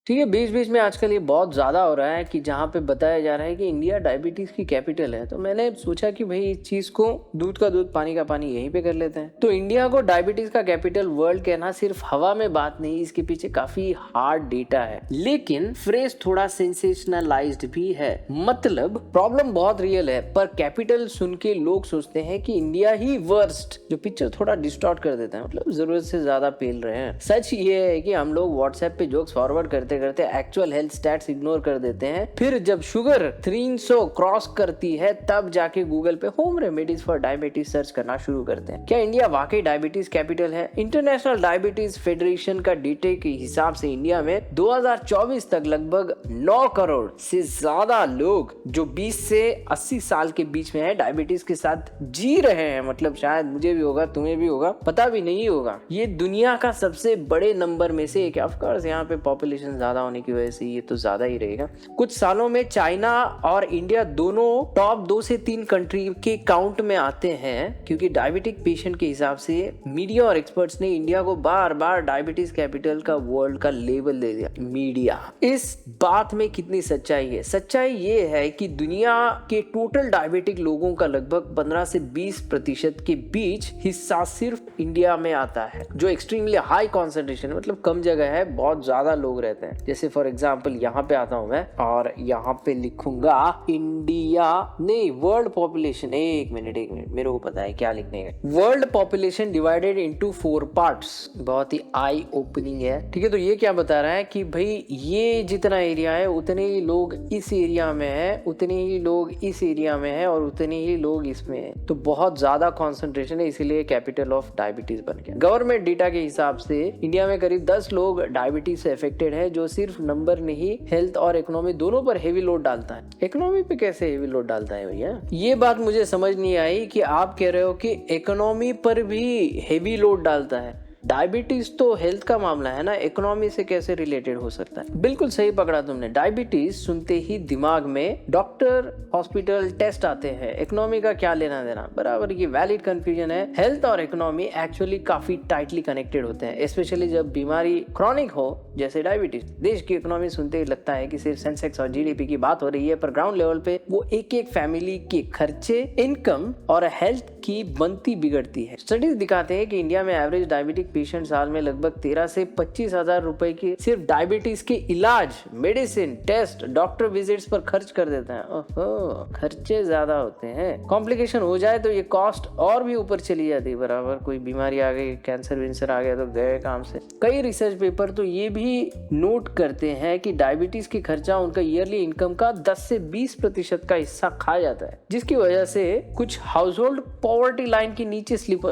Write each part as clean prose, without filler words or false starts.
ठीक है, बीच बीच में आजकल ये बहुत ज़्यादा हो रहा है कि जहाँ पे बताया जा रहा है कि इंडिया डायबिटीज़ की कैपिटल है। तो मैंने सोचा कि भाई इस चीज़ को दूध का दूध पानी का पानी यहीं पे कर लेते हैं। तो इंडिया को डायबिटीज़ का कैपिटल वर्ल्ड कहना सिर्फ हवा में बात नहीं, इसके पीछे काफ़ी हार्ड डेटा है, लेकिन फ्रेज थोड़ा सेंसेशनलाइज्ड भी है। मतलब प्रॉब्लम बहुत रियल है, पर कैपिटल सुन के लोग सोचते हैं कि इंडिया ही वर्स्ट, जो पिक्चर थोड़ा डिस्टॉर्ट कर देता है। मतलब जरूरत से ज्यादा पेल रहे हैं। सच ये है कि हम लोग व्हाट्सएप पे जोक्स फॉरवर्ड करते करते एक्चुअल हेल्थ स्टैट्स इग्नोर कर देते हैं। फिर जब शुगर 300 क्रॉस करती है तब जाके गूगल पे home remedies for diabetes search करना शुरू करते हैं। क्या इंडिया वाकई डायबिटीज कैपिटल है? इंटरनेशनल डायबिटीज फेडरेशन का डेटा के हिसाब से इंडिया में 2024 तक लगभग 9 करोड़ से ज्यादा लोग जो 20 से 80 साल के बीच में है डायबिटीज के साथ जी रहे हैं। मतलब शायद मुझे भी होगा, तुम्हें भी होगा, पता भी नहीं होगा। ये दुनिया का सबसे बड़े नंबर में से एक है। ऑफ कोर्स यहाँ पे पॉपुलेशन ज्यादा होने की वजह से ये तो ज्यादा ही रहेगा। कुछ सालों में चाइना और इंडिया दोनों टॉप 2 से 3 कंट्री के काउंट में आते हैं, क्योंकि डायबिटिक पेशेंट के हिसाब से मीडिया और एक्सपर्ट्स ने इंडिया को बार बार डायबिटीज कैपिटल का वर्ल्ड का लेबल दे दिया। मीडिया इस बात में कितनी सच्चाई है? सच्चाई ये है कि दुनिया के टोटल डायबिटिक लोगों का लगभग 15 से 20% के बीच हिस्सा सिर्फ इंडिया में आता है, जो एक्सट्रीमली हाई कॉन्सेंट्रेशन है। मतलब कम जगह है, बहुत ज्यादा लोग रहते हैं। जैसे फॉर एग्जांपल यहाँ पे आता हूं मैं और यहाँ पे लिखूंगा इंडिया नहीं वर्ल्ड पॉपुलेशन। एक मिनट मेरे को पता है क्या लिखने का। World population divided into 4 parts. बहुत ही आई ओपनिंग है। ठीक है, तो ये क्या बता रहा है कि भाई ये जितना एरिया है उतने ही लोग इस एरिया में है, उतने ही लोग इस एरिया में है और उतने ही लोग इसमें है। तो बहुत ज्यादा कॉन्सेंट्रेशन है, इसीलिए कैपिटल ऑफ डायबिटीज बन गया। गवर्नमेंट डेटा के हिसाब से इंडिया में करीब 10 लोग डायबिटीज से अफेक्टेड है, जो सिर्फ नंबर नहीं हेल्थ और इकोनॉमी दोनों पर हेवी लोड डालता है। इकोनॉमी पे कैसे हेवी लोड डालता है भैया? ये बात मुझे समझ नहीं आई कि आप कह रहे हो कि इकोनॉमी पर भी हेवी लोड डालता है। डायबिटीज तो हेल्थ का मामला है ना, इकोनॉमी से कैसे रिलेटेड हो सकता है? बिल्कुल सही पकड़ा तुमने। डायबिटीज सुनते ही दिमाग में डॉक्टर, हॉस्पिटल, टेस्ट आते हैं। इकोनॉमी का क्या लेना देना? बराबर, ये वैलिड कंफ्यूजन है। हेल्थ और इकोनॉमी एक्चुअली काफी टाइटली कनेक्टेड होते हैं, स्पेशली जब बीमारी क्रॉनिक हो जैसे डायबिटीज। देश की इकोनॉमी सुनते ही लगता है कि सिर्फ सेंसेक्स और जीडीपी की बात हो रही है, पर ग्राउंड लेवल पे वो एक एक फैमिली के खर्चे, इनकम और हेल्थ की बनती बिगड़ती है। स्टडीज दिखाते हैं कि इंडिया में एवरेज डायबिटिक पेशेंट साल में लगभग 13 से 25 हजार रुपए की सिर्फ डायबिटीज के इलाज, मेडिसिन, टेस्ट, डॉक्टर विजिट्स पर खर्च कर देता है। ओहो, खर्चे ज्यादा होते हैं। कॉम्प्लिकेशन हो जाए तो ये कॉस्ट और भी ऊपर चली जाती है। बराबर, कोई बीमारी आ गई, कैंसर विंसर आ गया तो गए काम से। कई रिसर्च पेपर तो ये भी नोट करते हैं कि डायबिटीज की खर्चा उनका ईयरली इनकम का 10 से 20% का हिस्सा खा जाता है, जिसकी वजह से कुछ हाउस होल्ड पॉवर्टी लाइन के नीचे स्लिप,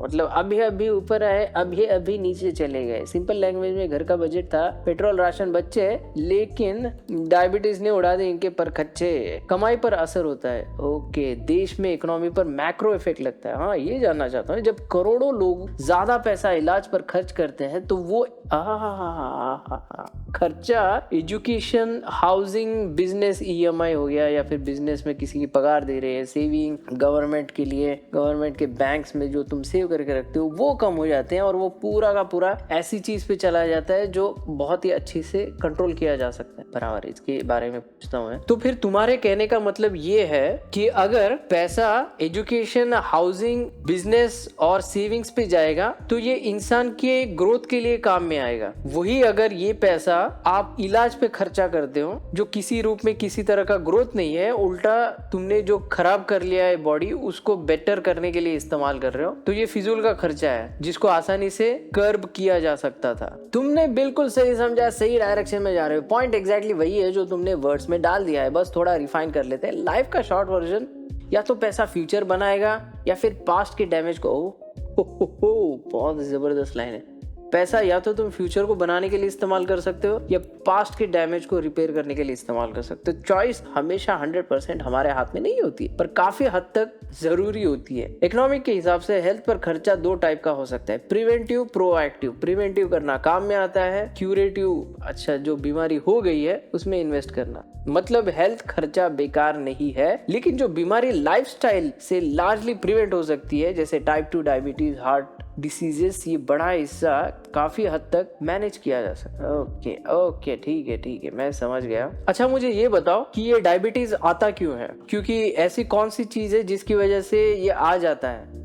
मतलब अभी ऊपर आए, अभी नीचे चले गए। सिंपल लैंग्वेज में घर का बजट था, पेट्रोल राशन बच्चे, लेकिन डायबिटीज ने उड़ा दी इनके पर खर्चे। कमाई पर असर होता है। ओके, देश में इकोनॉमी पर मैक्रो इफेक्ट लगता है। हाँ, ये जानना चाहता हूँ। जब करोड़ों लोग ज्यादा पैसा इलाज पर खर्च करते हैं तो वो खर्चा एजुकेशन, हाउसिंग, बिजनेस ईएमआई हो गया, या फिर बिजनेस में किसी की पगार दे रहे हैं, सेविंग, गवर्नमेंट के लिए, गवर्नमेंट के बैंक्स में जो तुम सेव करके रखते हो वो कम हो जाते हैं, और वो पूरा का पूरा ऐसी चीज पे चला जाता है जो बहुत ही अच्छी से कंट्रोल किया जा सकता है। बराबर, इसके बारे में पूछता हूँ। तो फिर तुम्हारे कहने का मतलब ये है कि अगर पैसा एजुकेशन, हाउसिंग, बिजनेस और सेविंग्स पे जाएगा तो ये इंसान के ग्रोथ के लिए काम में आएगा। वही अगर ये पैसा आप इलाज पे खर्चा करते हो जो किसी रूप में किसी तरह का ग्रोथ नहीं है, उल्टा तुमने जो खराब कर लिया है बॉडी उसको बेटर करने के लिए इस्तेमाल कर रहे हो, तो ये फिजूल का खर्चा है जिसको आसानी से कर्ब किया जा सकता था। तुमने बिल्कुल सही समझा, सही डायरेक्शन में जा रहे हो। पॉइंट एग्जैक्टली वही है जो तुमने वर्ड्स में डाल दिया है, बस थोड़ा रिफाइन कर लेते हैं। लाइफ का शॉर्ट वर्जन, या तो पैसा फ्यूचर बनाएगा या फिर पास्ट के डैमेज को। बहुत जबरदस्त लाइन है। पैसा या तो तुम फ्यूचर को बनाने के लिए इस्तेमाल कर सकते हो या पास्ट के डैमेज को रिपेयर करने के लिए इस्तेमाल कर सकते हो। चॉइस हमेशा 100% हमारे हाथ में नहीं होती, पर काफी हद तक जरूरी होती है। इकोनॉमिक के हिसाब से हेल्थ पर खर्चा 2 टाइप का हो सकता है, प्रिवेंटिव, प्रोएक्टिव। प्रिवेंटिव करना काम में आता है, क्यूरेटिव, अच्छा जो बीमारी हो गई है उसमें इन्वेस्ट करना। मतलब हेल्थ खर्चा बेकार नहीं है, लेकिन जो बीमारी लाइफस्टाइल से लार्जली प्रिवेंट हो सकती है, जैसे टाइप 2 डायबिटीज, हार्ट डिसीजेस, ये बड़ा हिस्सा काफी हद तक मैनेज किया जा सकता है। ओके ओके, ठीक है, मैं समझ गया। अच्छा, मुझे ये बताओ कि ये डायबिटीज आता क्यों है, क्योंकि ऐसी कौन सी चीज है जिसकी वजह से ये आ जाता है?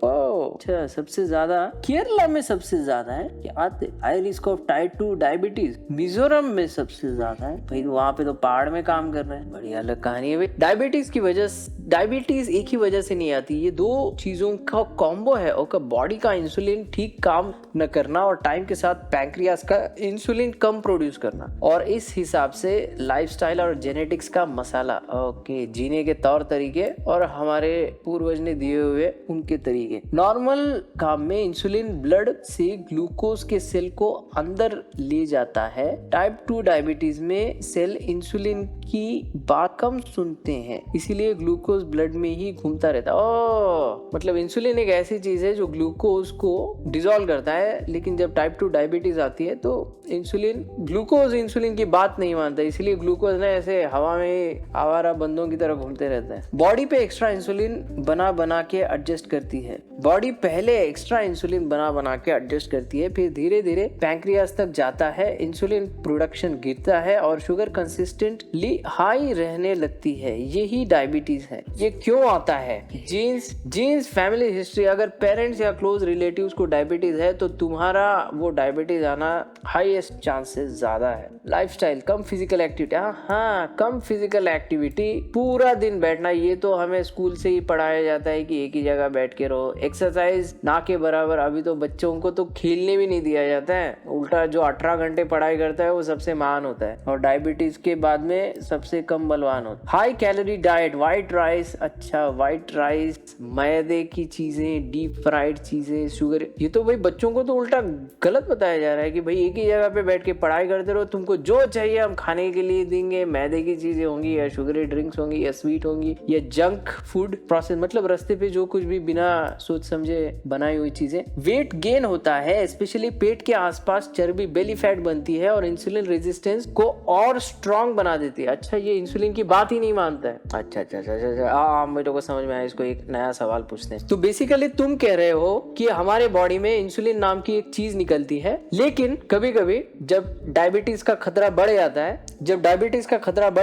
अच्छा, सबसे ज्यादा केरला में सबसे ज्यादा है कि आते high risk of type 2 diabetes Mizoram में सबसे ज्यादा है। भाई वहाँ पे तो पहाड़ में काम कर रहे हैं, बड़ी अलग कहानी है भाई। डायबिटीज एक ही वजह से नहीं आती, ये दो चीजों का कॉम्बो है। और बॉडी का इंसुलिन ठीक काम न करना और टाइम के साथ पैंक्रियास का इंसुलिन कम प्रोड्यूस करना, और इस हिसाब से लाइफस्टाइल और जेनेटिक्स का मसाला। ओके, जीने के तौर तरीके और हमारे पूर्वज ने दिए हुए उनके तरीके। नॉर्मल काम में इंसुलिन ब्लड से ग्लूकोज के सेल को अंदर ले जाता है। टाइप 2 डायबिटीज में सेल इंसुलिन की बात कम सुनते हैं, इसीलिए ग्लूकोज ब्लड में ही घूमता रहता है। मतलब इंसुलिन एक ऐसी चीज है जो ग्लूकोज को डिसॉल्व करता है, लेकिन जब टाइप 2 डायबिटीज आती है तो ग्लूकोज इंसुलिन की बात नहीं मानता, इसलिए ग्लूकोज ना ऐसे हवा में आवारा बंदों की तरह घूमते रहते हैं। बॉडी पे एक्स्ट्रा इंसुलिन बना के एडजस्ट करती है। बॉडी पहले एक्स्ट्रा इंसुलिन बना के एडजस्ट करती है, फिर धीरे धीरे पैंक्रियास तक जाता है, इंसुलिन प्रोडक्शन गिरता है और शुगर कंसिस्टेंटली हाई रहने लगती है। यही डायबिटीज है। ये क्यों आता है? Genes, family history. अगर पेरेंट्स या क्लोज रिलेटिव्स को डायबिटीज है तो तुम्हारा वो डायबिटीज आना हाईएस्ट चांसेस ज्यादा है। लाइफस्टाइल, कम फिजिकल एक्टिविटी। हाँ, कम फिजिकल एक्टिविटी, पूरा दिन बैठना, ये तो हमें स्कूल से ही पढ़ाया जाता है कि एक ही जगह बैठ के रहो। एक्सरसाइज ना के बराबर। अभी तो बच्चों को तो खेलने भी नहीं दिया जाता है, उल्टा जो 18 घंटे पढ़ाई करता है वो सबसे महान होता है और डायबिटीज के बाद में सबसे कम बलवान होता है। High calorie diet, white rice. अच्छा, व्हाइट राइस, मैदे की चीजें, डीप फ्राइड चीजें, शुगर, ये तो भाई बच्चों को तो उल्टा गलत बताया जा रहा है कि भाई एक ही जगह पे बैठ के पढ़ाई करते रहो, तुमको जो चाहिए हम खाने के लिए देंगे। मैदे की चीजें होंगी या शुगरी ड्रिंक्स होंगी या स्वीट होंगी या जंक फूड प्रोसेस, मतलब रास्ते पे जो कुछ भी बिना सोच समझे बनाई हुई चीजें। वेट गेन होता है, स्पेशली पेट के आसपास चर्बी, बेली फैट बनती है और इंसुलिन रेजिस्टेंस को और स्ट्रॉन्ग बना देती है। अच्छा, ये इंसुलिन की बात ही नहीं मानता है। अच्छा, मेरे को समझ में आया। इसको एक नया सवाल पूछते हैं। तो बेसिकली तुम कह रहे हो कि हमारे बॉडी में इंसुलिन नाम की एक चीज निकलती है, लेकिन कभी कभी जब डायबिटीज का खतरा बढ़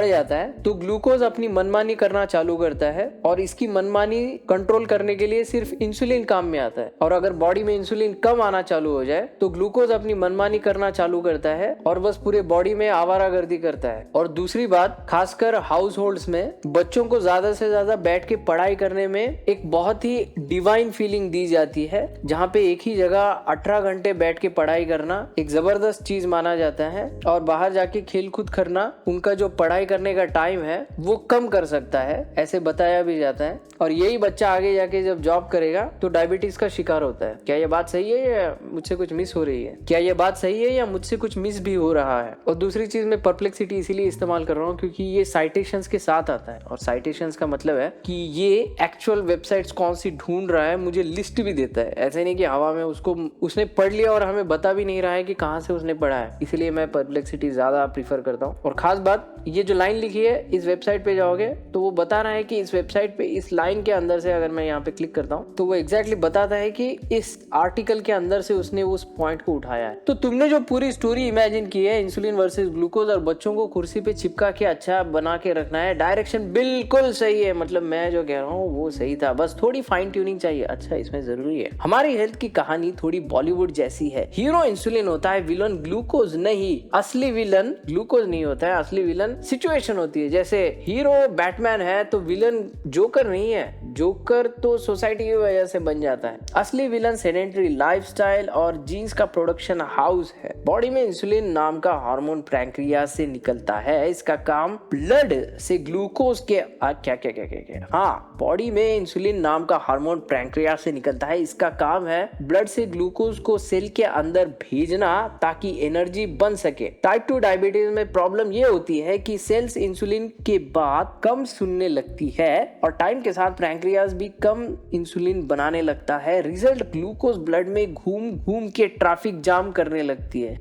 जाता है तो ग्लूकोज अपनी मनमानी करना चालू करता है और इसकी मनमानी कंट्रोल करने के लिए सिर्फ इंसुलिन काम में आता है। और अगर बॉडी में इंसुलिन कम आना चालू हो जाए तो ग्लूकोज अपनी मनमानी करना चालू करता है और बस पूरे बॉडी में आवारागर्दी करता है। और दूसरी बात, खासकर हाउस होल्ड्स में बच्चों को ज्यादा से ज्यादा बैठ के पढ़ाई करने में एक बहुत ही डिवाइन फीलिंग दी जाती है, जहाँ पे एक ही जगह 18 घंटे बैठ के पढ़ाई करना एक जबरदस्त चीज माना जाता है और बाहर जाके खेल कूद करना उनका जो पढ़ाई करने का टाइम है वो कम कर सकता है, ऐसे बताया भी जाता है। और यही बच्चा आगे जाके जब जॉब करेगा तो डायबिटीज का शिकार होता है। क्या ये बात सही है या मुझसे कुछ मिस हो रही है? क्या ये बात सही है या मुझसे कुछ मिस भी हो रहा है? और दूसरी चीज, मैं परप्लेक्सिटी इसीलिए इस्तेमाल कर रहा हूँ क्योंकि ये साइटेशंस के साथ आता है और साइटेशंस का मतलब है कि ये एक्चुअल वेबसाइट्स कौन सी ढूंढ रहा है, मुझे लिस्ट भी देता है। ऐसे नहीं कि हवा में उसने पढ़ लिया और हमें बता भी नहीं रहा है कि कहाँ से उसने पढ़ा है। इसलिए मैं परप्लेक्सिटी ज्यादा प्रीफर करता हूँ। और खास बात, ये जो लाइन लिखी है इस वेबसाइट पे जाओगे तो वो बता रहा है कि इस वेबसाइट पे इस लाइन के अंदर से, अगर मैं यहाँ पे क्लिक करता हूँ तो वो एग्जैक्टली बताता है कि इस आर्टिकल के अंदर से उसने उस पॉइंट को उठाया है। तो तुमने जो पूरी स्टोरी इमेजिन की है, इंसुलिन वर्सेस ग्लूकोज और बच्चों को कुर्सी पे चिपका के अच्छा बना के रखना है, डायरेक्शन बिल्कुल सही है। मतलब मैं जो कह रहा हूँ वो सही था, बस थोड़ी फाइन ट्यूनिंग चाहिए। अच्छा, इसमें जरूरी है। हमारी हेल्थ की कहानी थोड़ी बॉलीवुड जैसी है। हीरो इंसुलिन होता है, विलन ग्लूकोज नहीं। असली विलन ग्लूकोज नहीं होता है, असली विलन सिचुएशन होती है। जैसे हीरो बैटमैन है तो विलन जोकर नहीं है, जोकर तो सोसाइटी की वजह से बन जाता है। असली विलन सेडेंटरी लाइफस्टाइल और जीन्स का प्रोडक्शन हाउस है। बॉडी में इंसुलिन नाम का हार्मोन पैंक्रियास से निकलता है। इसका काम ब्लड से ग्लूकोज के क्या हाँ, बॉडी में इंसुलिन नाम का हार्मोन पैंक्रियास से निकलता है। इसका काम है ब्लड से ग्लूकोज को सेल के अंदर भेजना ताकि एनर्जी बन सके। टाइप 2 डायबिटीज में प्रॉब्लम ये होती है कि सेल्स इंसुलिन के बाद कम सुनने लगती है और टाइम के साथ पैंक्रियास भी कम इंसुलिन इंसुलिन बनाने लगता है। रिजल्ट ग्लूकोज ब्लड में घूम घूम के ट्रैफिक जाम करने लगती है।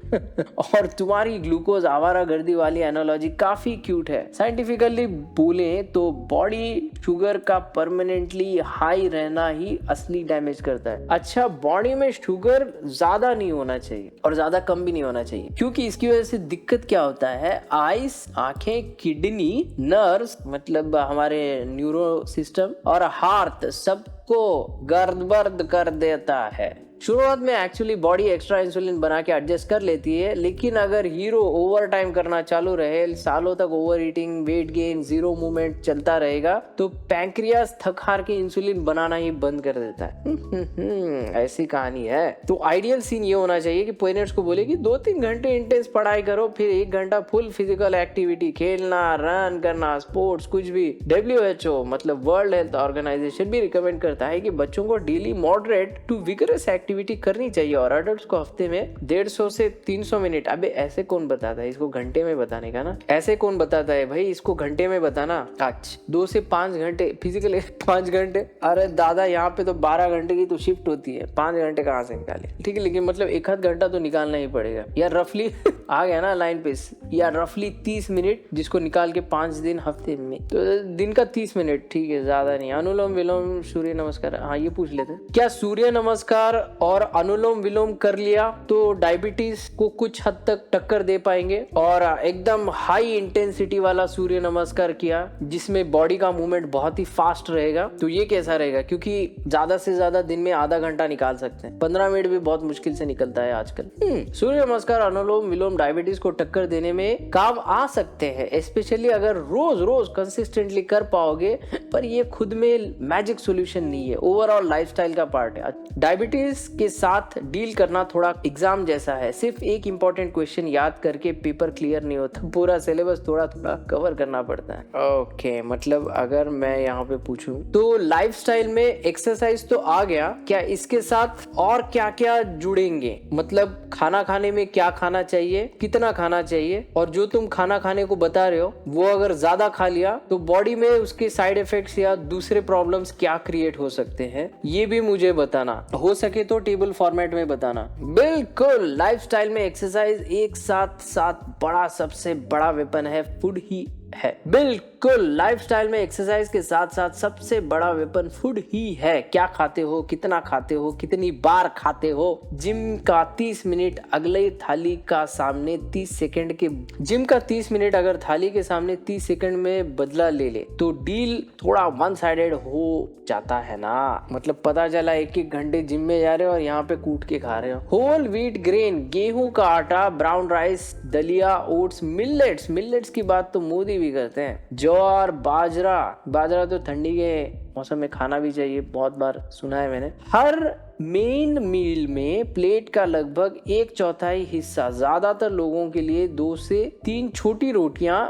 और तुम्हारी ग्लूकोज आवारागर्दी वाली एनालॉजी काफी क्यूट है। साइंटिफिकली बोले तो बॉडी शुगर का परमानेंटली हाई रहना ही असली डैमेज करता है। अच्छा, बॉडी में शुगर ज्यादा नहीं होना चाहिए और ज्यादा कम भी नहीं होना चाहिए, क्योंकि इसकी वजह से दिक्कत क्या होता है, आइस, आंखें, किडनी, नर्व्स मतलब हमारे न्यूरो सिस्टम और हार्ट सबको गर्द कर देता है। शुरुआत में एक्चुअली बॉडी एक्स्ट्रा इंसुलिन बना के एडजस्ट कर लेती है, लेकिन अगर हीरो ओवर टाइम करना चालू रहे, सालों तक over eating, weight gain, zero movement चलता रहेगा, तो पैंक्रियास थक हार के इंसुलिन बनाना ही बंद कर देता है। ऐसी कहानी है। तो आइडियल सीन ये होना चाहिए कि पेरेंट्स को बोले कि 2-3 घंटे इंटेंस पढ़ाई करो, फिर 1 घंटा फुल फिजिकल एक्टिविटी, खेलना, रन करना, स्पोर्ट्स, कुछ भी। WHO मतलब वर्ल्ड हेल्थ ऑर्गेनाइजेशन भी रिकमेंड करता है कि बच्चों को daily moderate to vigorous activity करनी चाहिए और अडल्ट्स को हफ्ते में 150 से 300 मिनट। अबे ऐसे कौन बताता है इसको घंटे में बताने का ना, ऐसे कौन बताता है भाई इसको घंटे में बताना। आज 2 से 5 घंटे फिजिकल 5 घंटे, अरे दादा यहाँ पे तो 12 घंटे की तो शिफ्ट होती है, 5 घंटे कहाँ से निकाले। ठीक है, लेकिन मतलब 1 घंटा तो निकालना ही पड़ेगा यार, रफली आ गया ना लाइन पे यार, रफली 30 मिनट, जिसको निकाल के 5 दिन हफ्ते में, तो दिन का 30 मिनट, ठीक है, ज्यादा नहीं। अनुलोम विलोम, सूर्य नमस्कार, हाँ ये पूछ लेते, क्या सूर्य नमस्कार और अनुलोम विलोम कर लिया तो डायबिटीज को कुछ हद तक टक्कर दे पाएंगे? और एकदम हाई इंटेंसिटी वाला सूर्य नमस्कार किया जिसमें बॉडी का मूवमेंट बहुत ही फास्ट रहेगा, तो ये कैसा रहेगा? क्योंकि ज्यादा से ज्यादा दिन में आधा घंटा निकाल सकते हैं, 15 मिनट भी बहुत मुश्किल से निकलता है आजकल। सूर्य नमस्कार, अनुलोम विलोम डायबिटीज को टक्कर देने में काम आ सकते हैं, स्पेशली अगर रोज रोज कंसिस्टेंटली कर पाओगे, पर ये खुद में मैजिक सॉल्यूशन नहीं है, ओवरऑल लाइफस्टाइल का पार्ट है। डायबिटीज के साथ डील करना थोड़ा एग्जाम जैसा है, सिर्फ एक इंपॉर्टेंट क्वेश्चन याद करके पेपर क्लियर नहीं होता, पूरा सिलेबस थोड़ा थोड़ा कवर करना पड़ता है। ओके, मतलब अगर मैं यहाँ पे पूछूं तो लाइफस्टाइल में एक्सरसाइज तो आ गया, क्या इसके साथ और क्या क्या जुड़ेंगे? मतलब खाना खाने में क्या खाना चाहिए, कितना खाना चाहिए, और जो तुम खाना खाने को बता रहे हो वो अगर ज्यादा खा लिया तो बॉडी में उसके साइड इफेक्ट्स या दूसरे प्रॉब्लम्स क्या क्रिएट हो सकते हैं, ये भी मुझे बताना, हो सके तो टेबल फॉर्मेट में बताना। बिल्कुल, लाइफस्टाइल में एक्सरसाइज एक साथ बड़ा, सबसे बड़ा वेपन है, फूड ही है। बिल्कुल, लाइफस्टाइल में एक्सरसाइज के साथ साथ सबसे बड़ा वेपन फूड ही है। क्या खाते हो, कितना खाते हो, कितनी बार खाते हो। जिम का 30 मिनट अगले थाली का सामने 30 सेकंड के, जिम का 30 मिनट अगर थाली के सामने 30 सेकंड में बदला ले ले तो डील थोड़ा वन साइडेड हो जाता है ना। मतलब पता चला 1-1 घंटे जिम में जा रहे हो और यहाँ पे कूट के खा रहे हो। होल व्हीट ग्रेन, गेहूं का आटा, ब्राउन राइस, दलिया, ओट्स, मिलेट्स की बात तो मोदी भी करते हैं। ज्वार, बाजरा तो ठंडी के मौसम में खाना भी चाहिए, बहुत बार सुना है मैंने। हर मेन मील में प्लेट का लगभग 1/4 हिस्सा, ज्यादातर लोगों के लिए 2 से 3 छोटी रोटियां,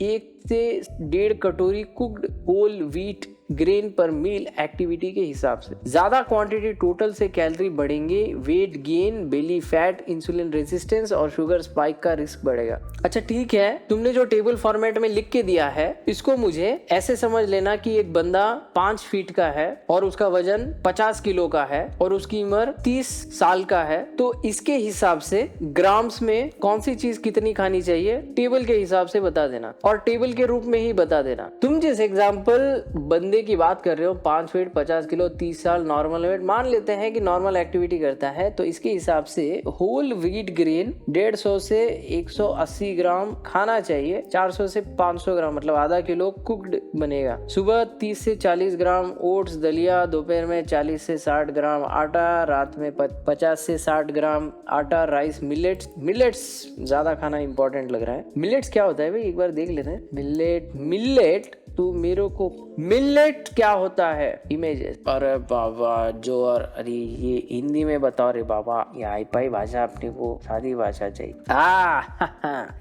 1 से 1.5 कटोरी कुक्ड होल व्हीट ग्रेन पर मील एक्टिविटी के हिसाब से। ज्यादा क्वांटिटी टोटल से कैलोरी बढ़ेंगे, weight gain, belly fat, insulin resistance और शुगर स्पाइक का रिस्क बढ़ेगा। अच्छा ठीक है, तुमने जो टेबल फॉर्मेट में लिख के दिया है इसको मुझे ऐसे समझ लेना कि एक बंदा 5 फीट का है और उसका वजन 50 किलो का है और उसकी उम्र 30 साल का है, तो इसके हिसाब से ग्राम्स में कौन सी चीज कितनी खानी चाहिए टेबल के हिसाब से बता देना, और टेबल के रूप में ही बता देना। तुम जिस एग्जाम्पल बंदे की बात कर रहे हो, 5 फीट 50 किलो 30 साल नॉर्मल वेट, मान लेते हैं कि नॉर्मल एक्टिविटी करता है, तो इसके हिसाब से होल व्हीट ग्रेन 150 से 180 ग्राम खाना चाहिए, 400 से 500 ग्राम मतलब आधा किलो कुक्ड बनेगा। सुबह 30 से 40 ग्राम ओट्स, दलिया, दोपहर में 40 से 60 ग्राम आटा, रात में 50 से 60 ग्राम आटा, राइस, मिलेट्स ज्यादा खाना इंपॉर्टेंट लग रहा है। मिलेट्स क्या होता है भाई, एक बार देख लेते हैं। मिलेट तो मेरे को मिलेट क्या होता है, इमेजेस। अरे बाबा जो, और अरे ये हिंदी में बताओ रे बाबा, ये हाई-फाई भाषा अपने को सादी भाषा चाहिए।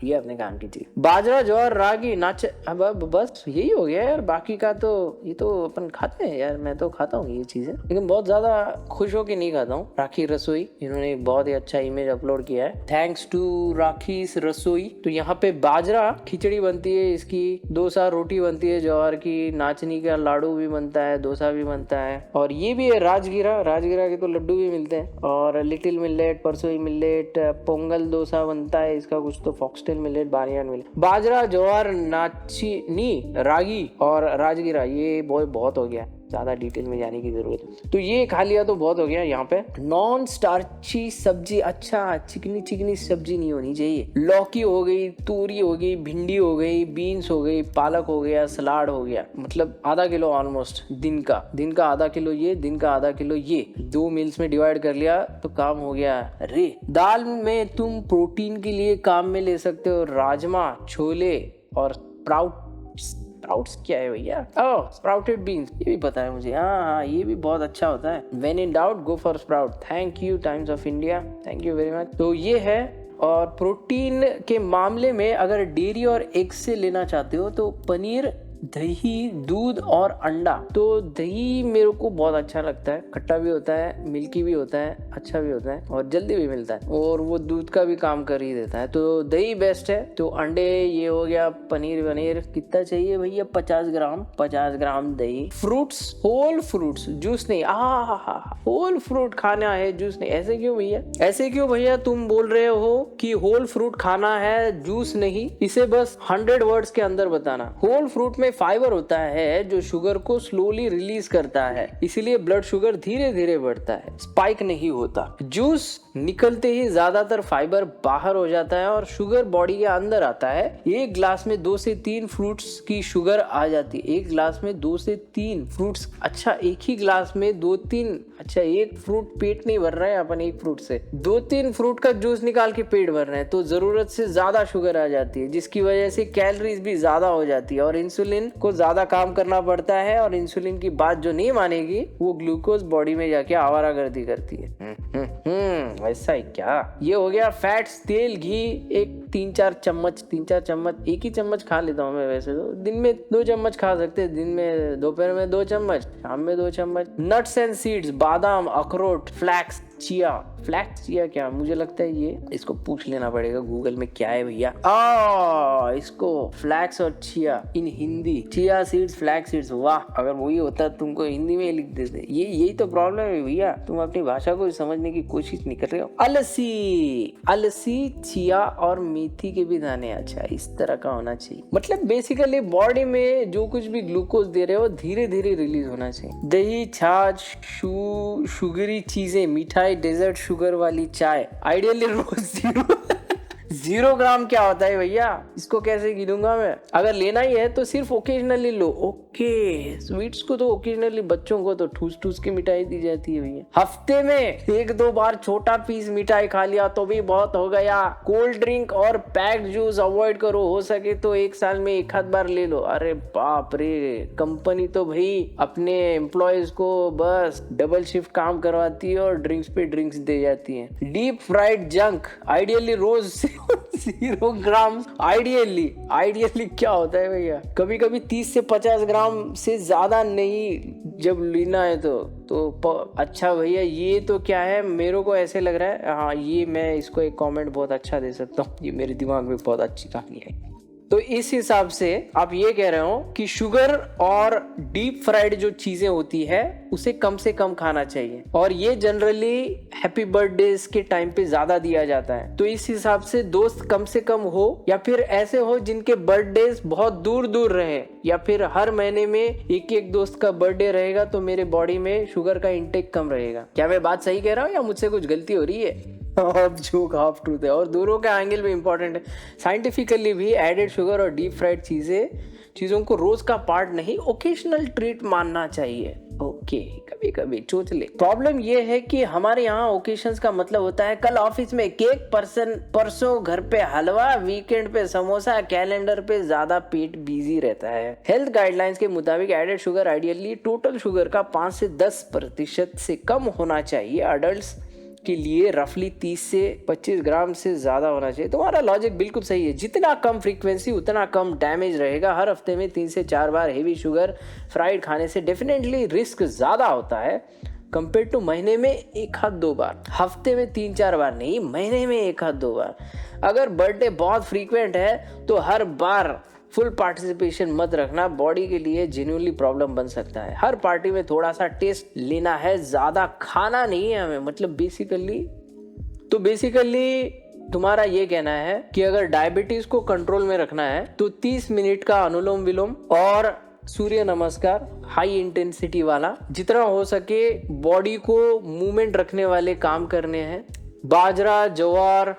ये अपने काम की चीज। बाजरा, ज्वार, रागी, नाच, अब बस यही हो गया यार, बाकी का तो ये तो अपन खाते हैं यार, मैं तो खाता हूँ ये चीजें, लेकिन बहुत ज्यादा खुश होके नहीं खाता हूँ। राखी रसोई, इन्होंने बहुत ही अच्छा इमेज अपलोड किया है, थैंक्स टू राखी रसोई। तो यहाँ पे बाजरा खिचड़ी बनती है, इसकी डोसा रोटी बनती है, ज्वार की नाचनी का लाडू भी बनता है, डोसा भी बनता है। और ये भी है राजगीरा, राजगीरा के तो लड्डू भी मिलते हैं। और लिटिल मिलेट, परसोई मिलेट, पोंगल डोसा बनता है इसका कुछ तो, फॉक्सटेल मिलेट, बारयान मिलेट, बाजरा, ज्वार, नाचनी, रागी और राजगीरा। ये बहुत हो गया, ज्यादा डिटेल में जाने की जरूरत है। तो ये खा लिया तो बहुत हो गया। यहाँ पे नॉन स्टार्ची सब्जी, अच्छा चिकनी चिकनी सब्जी नहीं होनी चाहिए। लौकी हो गई, तूरी हो गई, भिंडी हो गई, बीन्स हो गई, पालक हो गया, सलाद हो गया, मतलब आधा किलो ऑलमोस्ट दिन का आधा किलो ये, दिन का आधा किलो ये, 2 मील्स में डिवाइड कर लिया तो काम हो गया। अरे दाल में तुम प्रोटीन के लिए काम में ले सकते हो राजमा, छोले और स्प्राउट्स क्या है भैया? ओह स्प्राउटेड बीन्स, ये भी पता है मुझे। हाँ ये भी बहुत अच्छा होता है। When in doubt go for sprout. Thank you times of India, thank you very much. तो ये है। और प्रोटीन के मामले में अगर डेयरी और एग से लेना चाहते हो तो पनीर, दही, दूध और अंडा। तो दही मेरे को बहुत अच्छा लगता है, खट्टा भी होता है, मिल्की भी होता है, अच्छा भी होता है और जल्दी भी मिलता है, और वो दूध का भी काम कर ही देता है। तो दही बेस्ट है। तो अंडे ये हो गया, पनीर कितना चाहिए भैया? 50 ग्राम दही। फ्रूट्स, होल फ्रूट्स, जूस नहीं। होल फ्रूट खाना है, जूस नहीं। ऐसे क्यों भैया? ऐसे क्यों भैया तुम बोल रहे हो कि होल फ्रूट खाना है, जूस नहीं? इसे बस 100 वर्ड्स के अंदर बताना। होल फ्रूट में फाइबर होता है जो शुगर को स्लोली रिलीज करता है, इसीलिए ब्लड शुगर धीरे धीरे बढ़ता है, स्पाइक नहीं होता। जूस निकलते ही ज्यादातर फाइबर बाहर हो जाता है और शुगर बॉडी के अंदर आता है। एक ग्लास में 2 से 3 फ्रूट्स की शुगर आ जाती है। एक ग्लास में 2 से 3 फ्रूट्स। अच्छा एक ही ग्लास में 2-3, अच्छा एक फ्रूट पेट नहीं भर रहा है अपन एक फ्रूट से, 2-3 फ्रूट का जूस निकाल के पेट भर रहे हैं, तो जरूरत से ज्यादा शुगर आ जाती है, जिसकी वजह से कैलोरीज भी ज्यादा हो जाती है और इंसुलिन को ज्यादा काम करना पड़ता है। और इंसुलिन की बात जो नहीं मानेगी वो ग्लूकोज बॉडी में जाके आवारागर्दी करती है। ऐसा ही क्या? ये हो गया फैट्स, तेल, घी, एक 3-4 चम्मच, एक ही चम्मच खा लेता हूँ मैं वैसे तो। दिन में 2 चम्मच खा सकते हैं, दिन में, दोपहर में 2 चम्मच, शाम में 2 चम्मच। नट्स एंड सीड्स, बादाम, अखरोट, फ्लैक्स, चिया क्या? मुझे लगता है ये, इसको पूछ लेना पड़ेगा गूगल में क्या है भैया। इसको फ्लैक्स और chia in Hindi, chia seeds, flax seeds. वाह, अगर वही होता तुमको हिंदी में लिख देते। यही तो प्रॉब्लम है भैया, तुम अपनी भाषा को समझने की कोशिश नहीं कर रहे हो। अलसी, चिया और मेथी के भी दाने। अच्छा इस तरह का होना चाहिए, मतलब बेसिकली बॉडी में जो कुछ भी ग्लूकोज दे रहे हो धीरे धीरे रिलीज होना चाहिए। दही, छाछ, शुगरी चीजें, मिठाई, डेजर्ट, शुगर वाली चाय, आइडियली रोज 0 ग्राम क्या होता है भैया? इसको कैसे गिनूंगा मैं? अगर लेना ही है तो सिर्फ ओकेजनली लो। ओके, स्वीट्स को तो ओकेजनली, बच्चों को तो ठूस के मिठाई दी जाती है भैया। हफ्ते में 1-2 बार छोटा पीस मिठाई खा लिया तो भी बहुत हो गया। कोल्ड ड्रिंक और पैक्ड जूस अवॉइड करो, हो सके तो 1 साल में 1 बार ले लो। अरे बाप रे, कंपनी तो भाई अपने एम्प्लॉयज को बस डबल शिफ्ट काम करवाती है और ड्रिंक्स पे ड्रिंक्स दे जाती है। डीप फ्राइड जंक, आइडियली रोज 0 ग्राम। आइडियली क्या होता है भैया? कभी कभी 30 से 50 ग्राम से ज्यादा नहीं जब लेना है तो अच्छा भैया ये तो क्या है, मेरे को ऐसे लग रहा है। हाँ ये मैं इसको एक कमेंट बहुत अच्छा दे सकता हूँ, ये मेरे दिमाग में बहुत अच्छी कहानी है। तो इस हिसाब से आप ये कह रहे हो कि शुगर और डीप फ्राइड जो चीजें होती है उसे कम से कम खाना चाहिए, और ये जनरली हैप्पी बर्थडे के टाइम पे ज्यादा दिया जाता है। तो इस हिसाब से दोस्त कम से कम हो, या फिर ऐसे हो जिनके बर्थडे बहुत दूर दूर रहे, या फिर हर महीने में एक दोस्त का बर्थडे रहेगा तो मेरे बॉडी में शुगर का इंटेक कम रहेगा। क्या मैं बात सही कह रहा हूँ या मुझसे कुछ गलती हो रही है? हाफ जोक हाफ ट्रूथ है, और दोनों का एंगल भी इंपॉर्टेंट है। साइंटिफिकली भी एडेड शुगर और डीप फ्राइड चीजों को रोज का पार्ट नहीं, ओकेजनल ट्रीट मानना चाहिए। ओके, कभी कभी चोच ले। प्रॉब्लम ये है कि हमारे यहाँ ओकेशंस का मतलब होता है कल ऑफिस में केक, परसों घर पे हलवा, वीकेंड पे समोसा, कैलेंडर पे ज्यादा पेट बिजी रहता है। हेल्थ गाइडलाइंस के मुताबिक added sugar ideally total sugar का 5 से 10% से कम होना चाहिए। अडल्ट्स के लिए रफली 30 से 25 ग्राम से ज्यादा होना चाहिए। तुम्हारा लॉजिक बिल्कुल सही है, जितना कम फ्रीक्वेंसी उतना कम डैमेज रहेगा। हर हफ्ते में 3 से 4 बार हेवी शुगर फ्राइड खाने से डेफिनेटली रिस्क ज्यादा होता है कंपेयर टू महीने में 1-2 बार। हफ्ते में 3-4 बार नहीं, महीने में 1-2 बार। अगर बर्थडे बहुत फ्रीक्वेंट है तो हर बार फुल पार्टिसिपेशन मत रखना, बॉडी के लिए जेन्युइनली प्रॉब्लम बन सकता है। हर पार्टी में थोड़ा सा टेस्ट लेना है, ज्यादा खाना नहीं है हमें। मतलब बेसिकली तुम्हारा ये कहना है कि अगर डायबिटीज को कंट्रोल में रखना है तो 30 मिनट का अनुलोम विलोम और सूर्य नमस्कार हाई इंटेंसिटी वाला, जितना हो सके बॉडी को मूवमेंट रखने वाले काम करने हैं। बाजरा, ज्वार,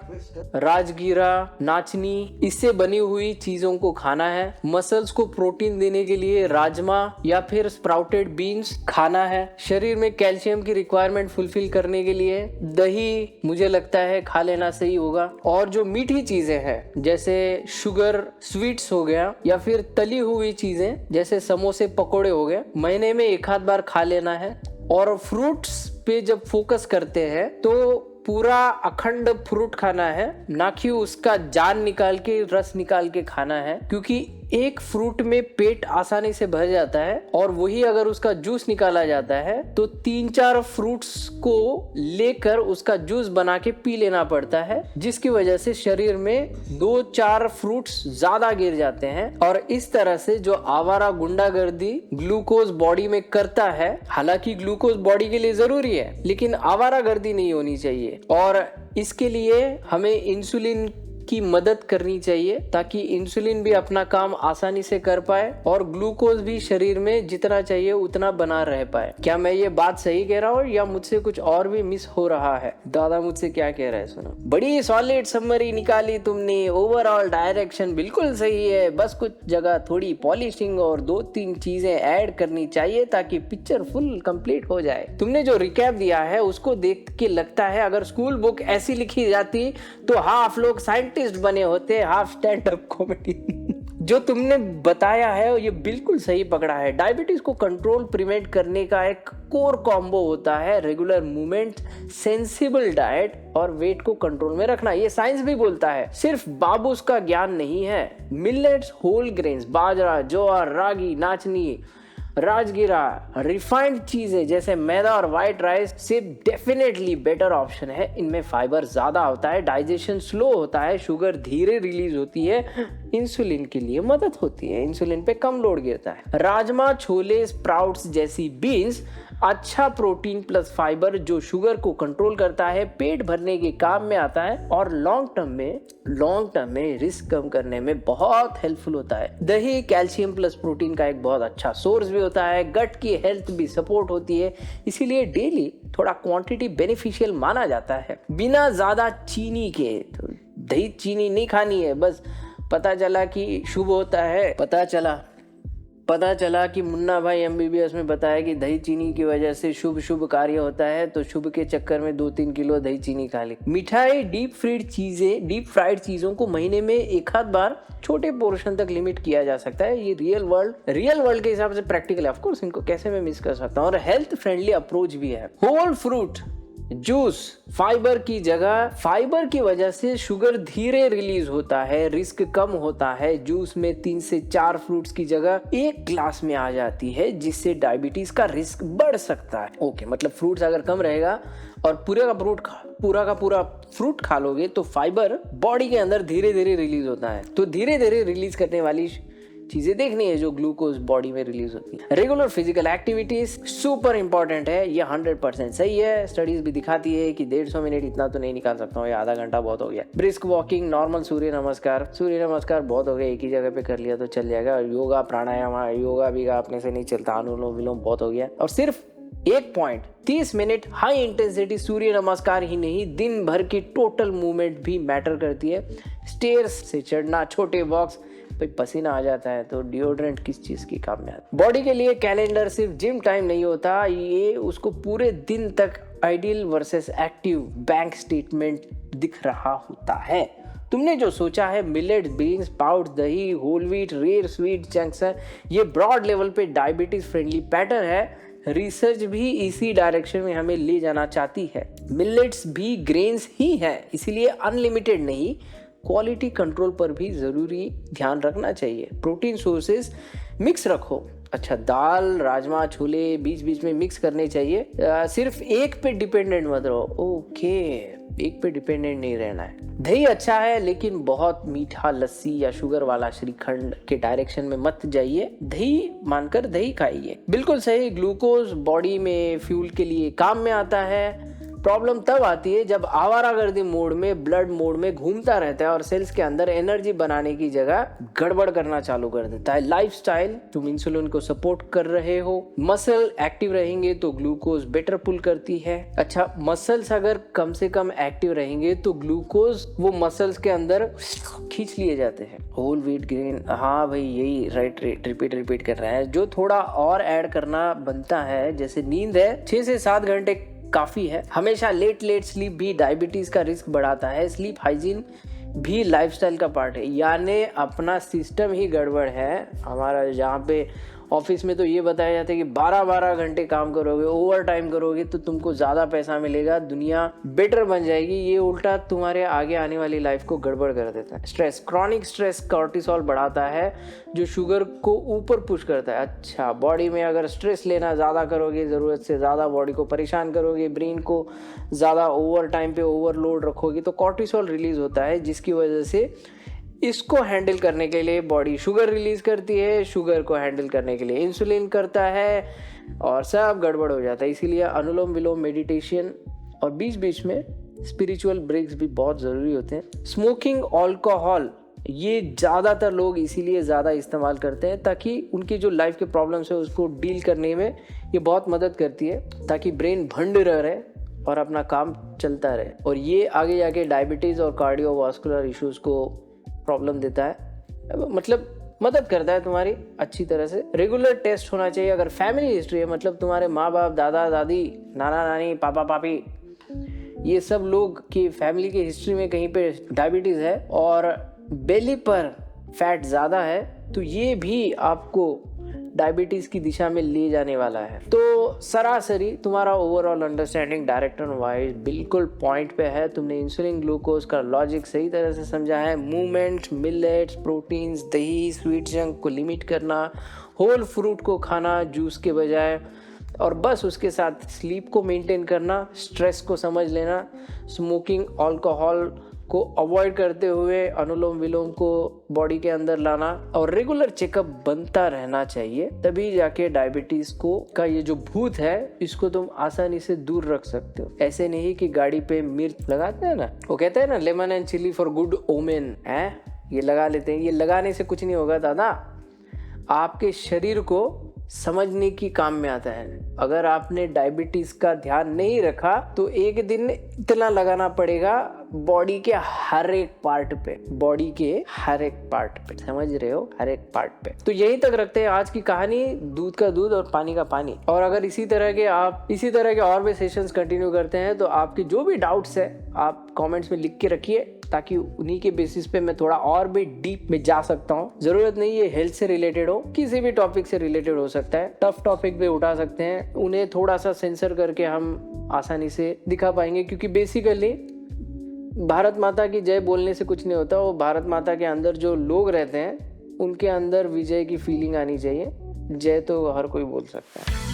राजगीरा, नाचनी, इससे बनी हुई चीजों को खाना है। मसल्स को प्रोटीन देने के लिए राजमा या फिर स्प्राउटेड बीन्स खाना है। शरीर में कैल्शियम की रिक्वायरमेंट फुलफिल करने के लिए दही मुझे लगता है खा लेना सही होगा। और जो मीठी चीजें हैं जैसे शुगर स्वीट्स हो गया या फिर तली हुई चीजें जैसे समोसे पकोड़े हो गए, महीने में एक आध बार खा लेना है। और फ्रूट्स पे जब फोकस करते हैं तो पूरा अखंड फ्रूट खाना है, ना कि उसका जान निकाल के रस निकाल के खाना है, क्योंकि एक फ्रूट में पेट आसानी से भर जाता है और वही अगर उसका जूस निकाला जाता है तो 3-4 फ्रूट्स को लेकर उसका जूस बना के पी लेना पड़ता है, जिसकी वजह से शरीर में 2-4 फ्रूट्स ज्यादा गिर जाते हैं। और इस तरह से जो आवारा गुंडागर्दी ग्लूकोज बॉडी में करता है, हालांकि ग्लूकोज बॉडी के लिए जरूरी है लेकिन आवारागर्दी नहीं होनी चाहिए। और इसके लिए हमें इंसुलिन की मदद करनी चाहिए ताकि इंसुलिन भी अपना काम आसानी से कर पाए और ग्लूकोज भी शरीर में जितना चाहिए उतना बना रह पाए। क्या मैं ये बात सही कह रहा हूँ या मुझसे कुछ और भी मिस हो रहा है? दादा मुझसे क्या कह रहा है सुनो। बड़ी सॉलिड समरी निकाली तुमने, ओवरऑल डायरेक्शन बिल्कुल सही है, बस कुछ जगह थोड़ी पॉलिशिंग और 2-3 चीजें ऐड करनी चाहिए ताकि पिक्चर फुल कंप्लीट हो जाए। तुमने जो रिकैप दिया है उसको देख के लगता है अगर स्कूल बुक ऐसी लिखी जाती तो हाफ लोग साइंटिस्ट बने होते, हाफ स्टैंड अप कॉमेडी। जो तुमने बताया है ये बिल्कुल सही पकड़ा है। डायबिटीज को कंट्रोल प्रिवेंट करने का एक कोर कॉम्बो होता है रेगुलर मूवमेंट, सेंसिबल डाइट और वेट को कंट्रोल में रखना। ये साइंस भी बोलता है, सिर्फ बाबूस का ज्ञान नहीं है। मिलेट्स, होल ग्रेन्स, बाजरा, ज्वार, रागी, नाचनी, राजगीरा, रिफाइंड चीजें जैसे मैदा और व्हाइट राइस से डेफिनेटली बेटर ऑप्शन है। इनमें फाइबर ज्यादा होता है, डाइजेशन स्लो होता है, शुगर धीरे रिलीज होती है, इंसुलिन के लिए मदद होती है, इंसुलिन पे कम लोड गिरता है। राजमा, छोले, स्प्राउट्स जैसी बीन्स अच्छा प्रोटीन प्लस फाइबर जो शुगर को कंट्रोल करता है, पेट भरने के काम में आता है और लॉन्ग टर्म में रिस्क कम करने में बहुत हेल्पफुल होता है। दही कैल्शियम प्लस प्रोटीन का एक बहुत अच्छा सोर्स भी होता है, गट की हेल्थ भी सपोर्ट होती है, इसीलिए डेली थोड़ा क्वांटिटी बेनिफिशियल माना जाता है। बिना ज्यादा चीनी के तो दही चीनी नहीं खानी है। बस पता चला कि शुभ होता है, पता चला कि मुन्ना भाई एमबीबीएस में बताया कि दही चीनी की वजह से शुभ कार्य होता है, तो शुभ के चक्कर में 2-3 किलो दही चीनी खा ली। मिठाई, डीप फ्राइड चीजों को महीने में एक आध बार छोटे पोर्शन तक लिमिट किया जा सकता है। ये रियल वर्ल्ड के हिसाब से प्रैक्टिकल है, ऑफ कोर्स इनको कैसे मैं मिस कर सकता हूँ। और हेल्थ फ्रेंडली अप्रोच भी है। होल फ्रूट जूस, फाइबर की वजह से शुगर धीरे रिलीज होता है, रिस्क कम होता है। जूस में 3 से 4 फ्रूट्स की जगह 1 ग्लास में आ जाती है, जिससे डायबिटीज का रिस्क बढ़ सकता है। ओके, मतलब फ्रूट्स अगर कम रहेगा और पूरा का पूरा फ्रूट खा लोगे तो फाइबर बॉडी के अंदर धीरे धीरे रिलीज होता है। तो धीरे धीरे रिलीज करने वाली चीजें देखनी है जो ग्लूकोज बॉडी में रिलीज होती है। Regular physical activities super important है, ये 100% सही है। स्टडीज भी दिखाती है कि 150 मिनट इतना तो नहीं निकाल सकता हूँ, ये आधा घंटा बहुत हो गया। ब्रिस्क वॉकिंग, नॉर्मल सूर्य नमस्कार बहुत हो गया, एक ही जगह पे कर लिया तो चल जाएगा। योगा प्राणायाम, योगा भी अपने से नहीं चलता, अनुलोम विलोम बहुत हो गया। और सिर्फ 30 मिनट हाई इंटेंसिटी सूर्य नमस्कार ही नहीं, दिन भर की टोटल मूवमेंट भी मैटर करती है। स्टेयर्स से चढ़ना, छोटे वॉक्स, भाई पसीना आ जाता है तो डिओड्रेंट किस चीज की काम में आता है। बॉडी के लिए कैलेंडर सिर्फ जिम टाइम नहीं होता, ये उसको पूरे दिन तक ideal versus active bank statement दिख रहा होता है। तुमने जो सोचा है मिलेट, बीन्स, पाउडर, दही, whole wheat, rare sweet chunks है, ये ब्रॉड लेवल पे डायबिटीज फ्रेंडली पैटर्न है। रिसर्च भी इसी डायरेक्शन में हमें ले जाना चाहती है। मिलेट्स भी ग्रेन्स ही हैं, इसीलिए अनलिमिटेड नहीं, क्वालिटी कंट्रोल पर भी जरूरी ध्यान रखना चाहिए। प्रोटीन सोर्सेज मिक्स रखो, अच्छा दाल, राजमा, छोले बीच बीच में मिक्स करने चाहिए, सिर्फ एक पे डिपेंडेंट मत रहो। ओके, एक पे डिपेंडेंट नहीं रहना है। दही अच्छा है, लेकिन बहुत मीठा लस्सी या शुगर वाला श्रीखंड के डायरेक्शन में मत जाइए। दही मानकर दही खाइए। बिल्कुल सही, ग्लूकोज बॉडी में फ्यूल के लिए काम में आता है। प्रॉब्लम तब आती है जब आवारागर्दी मोड में, ब्लड मोड में घूमता रहता है और सेल्स के अंदर एनर्जी बनाने की जगह गड़बड़ करना चालू कर देता है। लाइफस्टाइल, तुम इंसुलिन को सपोर्ट कर रहे हो, मसल एक्टिव रहेंगे तो ग्लूकोज बेटर पुल करती है। अच्छा, मसल्स अगर कम से कम एक्टिव रहेंगे तो ग्लूकोज वो मसल्स के अंदर खींच लिए जाते हैं। होल व्हीट ग्रेन, हाँ भाई यही राइट, रिपीट कर रहा है। जो थोड़ा और ऐड करना बनता है, जैसे नींद है, 6 से 7 घंटे काफी है। हमेशा लेट स्लीप भी डायबिटीज का रिस्क बढ़ाता है। स्लीप हाइजीन भी लाइफस्टाइल का पार्ट है, यानी अपना सिस्टम ही गड़बड़ है हमारा। जहाँ पे ऑफिस में तो ये बताया जाता है कि 12-12 घंटे काम करोगे, ओवर टाइम करोगे तो तुमको ज़्यादा पैसा मिलेगा, दुनिया बेटर बन जाएगी। ये उल्टा तुम्हारे आगे आने वाली लाइफ को गड़बड़ कर देता है। स्ट्रेस, क्रॉनिक स्ट्रेस कॉर्टिसोल बढ़ाता है जो शुगर को ऊपर पुश करता है। अच्छा, बॉडी में अगर स्ट्रेस लेना ज़्यादा करोगे, ज़रूरत से ज़्यादा बॉडी को परेशान करोगे, ब्रेन को ज़्यादा ओवर टाइम पे ओवरलोड रखोगे तो कॉर्टिसोल रिलीज होता है, जिसकी वजह से इसको हैंडल करने के लिए बॉडी शुगर रिलीज करती है, शुगर को हैंडल करने के लिए इंसुलिन करता है और सब गड़बड़ हो जाता है। इसीलिए अनुलोम विलोम, मेडिटेशन और बीच बीच में स्पिरिचुअल ब्रेक्स भी बहुत ज़रूरी होते हैं। स्मोकिंग, अल्कोहल, ये ज़्यादातर लोग इसीलिए ज़्यादा इस्तेमाल करते हैं ताकि उनकी जो लाइफ के प्रॉब्लम्स है उसको डील करने में ये बहुत मदद करती है, ताकि ब्रेन भंड रहे और अपना काम चलता रहे। और ये आगे जाके डायबिटीज़ और कार्डियोवास्कुलर इश्यूज़ को प्रॉब्लम देता है, मतलब मदद करता है तुम्हारी अच्छी तरह से। रेगुलर टेस्ट होना चाहिए। अगर फैमिली हिस्ट्री है, मतलब तुम्हारे माँ बाप, दादा दादी, नाना नानी, पापा पापी, ये सब लोग की फैमिली की हिस्ट्री में कहीं पे डायबिटीज़ है और बेली पर फैट ज़्यादा है, तो ये भी आपको डायबिटीज़ की दिशा में ले जाने वाला है। तो सरासरी तुम्हारा ओवरऑल अंडरस्टैंडिंग डायरेक्टर वाइज बिल्कुल पॉइंट पे है। तुमने इंसुलिन, ग्लूकोज का लॉजिक सही तरह से समझा है। मूवमेंट, मिलेट्स, प्रोटीन्स, दही, स्वीट जंक को लिमिट करना, होल फ्रूट को खाना जूस के बजाय, और बस उसके साथ स्लीप को मेंटेन करना, स्ट्रेस को समझ लेना, स्मोकिंग, अल्कोहल को अवॉइड करते हुए अनुलोम विलोम को बॉडी के अंदर लाना और रेगुलर चेकअप बनता रहना चाहिए। तभी जाके डायबिटीज को का ये जो भूत है इसको तुम आसानी से दूर रख सकते हो। ऐसे नहीं कि गाड़ी पे मिर्च लगाते हैं ना, वो कहते हैं ना lemon and chilli for good omen है, ये लगा लेते हैं। ये लगाने से कुछ नहीं होगा दादा, आपके शरीर को समझने की काम में आता है। अगर आपने डायबिटीज का ध्यान नहीं रखा तो एक दिन इतना लगाना पड़ेगा बॉडी के हर एक पार्ट पे, बॉडी के हर एक पार्ट पे, समझ रहे हो, हर एक पार्ट पे। तो यहीं तक रखते हैं आज की कहानी, दूध का दूध और पानी का पानी। और अगर इसी तरह के और भी सेशंस कंटिन्यू करते हैं तो आपके जो भी डाउट्स है आप कमेंट्स में लिख के रखिए, ताकि उन्हीं के बेसिस पे मैं थोड़ा और भी डीप में जा सकता हूँ। जरूरत नहीं ये हेल्थ से रिलेटेड हो, किसी भी टॉपिक से रिलेटेड हो सकता है। टफ टॉपिक भी उठा सकते हैं, उन्हें थोड़ा सा सेंसर करके हम आसानी से दिखा पाएंगे, क्योंकि बेसिकली भारत माता की जय बोलने से कुछ नहीं होता। वो भारत माता के अंदर जो लोग रहते हैं उनके अंदर विजय की फीलिंग आनी चाहिए। जय तो हर कोई बोल सकता है।